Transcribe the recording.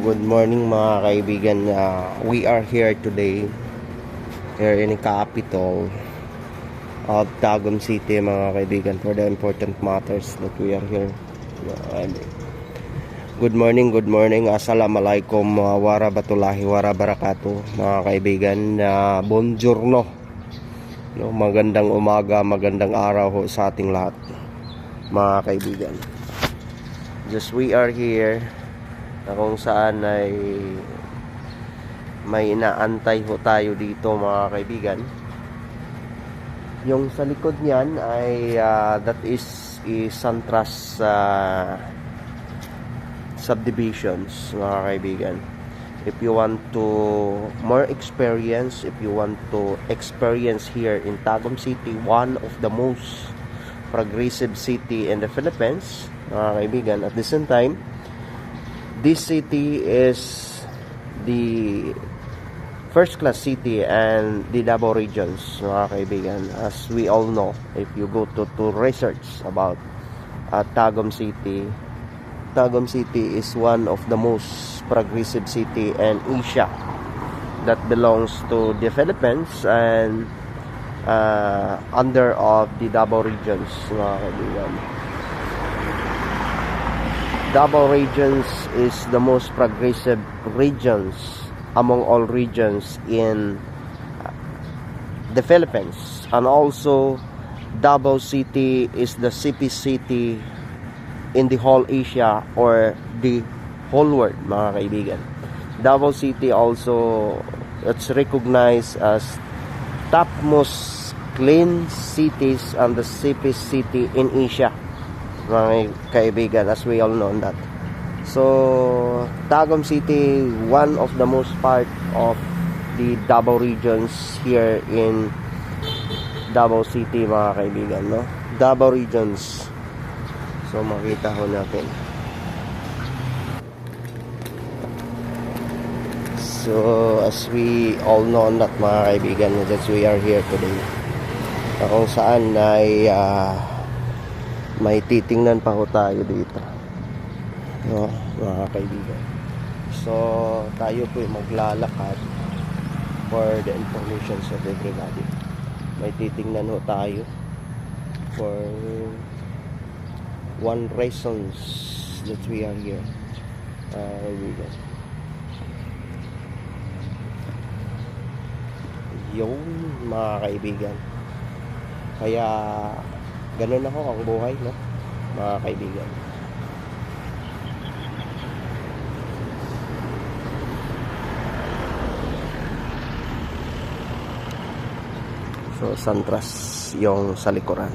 Good morning mga kaibigan. We are here today here in the capital of Tagum City mga kaibigan for the important matters that we are here. Good morning. Assalamualaikum warahmatullahi wabarakatuh mga kaibigan. Buongiorno. Magandang umaga, magandang araw ho sa ating lahat mga kaibigan. Just we are here na kung saan ay may inaantay ho tayo dito mga kaibigan. Yung sa likod niyan ay that is Santras subdivisions mga kaibigan. If you want to more experience, if you want to experience here in Tagum City, one of the most progressive city in the Philippines mga kaibigan. At the same time, this city is the first class city and the Davao regions mga kaibigan. As we all know, if you go to research about Tagum City is one of the most progressive city in Asia that belongs to the Philippines and under of the Davao regions mga kaibigan. Davao regions is the most progressive regions among all regions in the Philippines, and also Davao City is the city in the whole Asia or the whole world mga kaibigan. Davao City also, it's recognized as topmost clean cities and the safest city in Asia mga kaibigan, as we all know that. So Tagum City, one of the most part of the Davao regions here in Davao City mga kaibigan, no? Davao regions. So makita ho natin. So as we all know that mga kaibigan, that we are here today na kung saan ay may titingnan pa ho tayo dito, no, mga kaibigan. So tayo po maglalakad for the information of everybody. May titingnan ho tayo for one reasons that we are here, kaibigan. Yung mga kaibigan, kaya ganun ako ang buhay, no, mga kaibigan. So Santras yung sa likuran.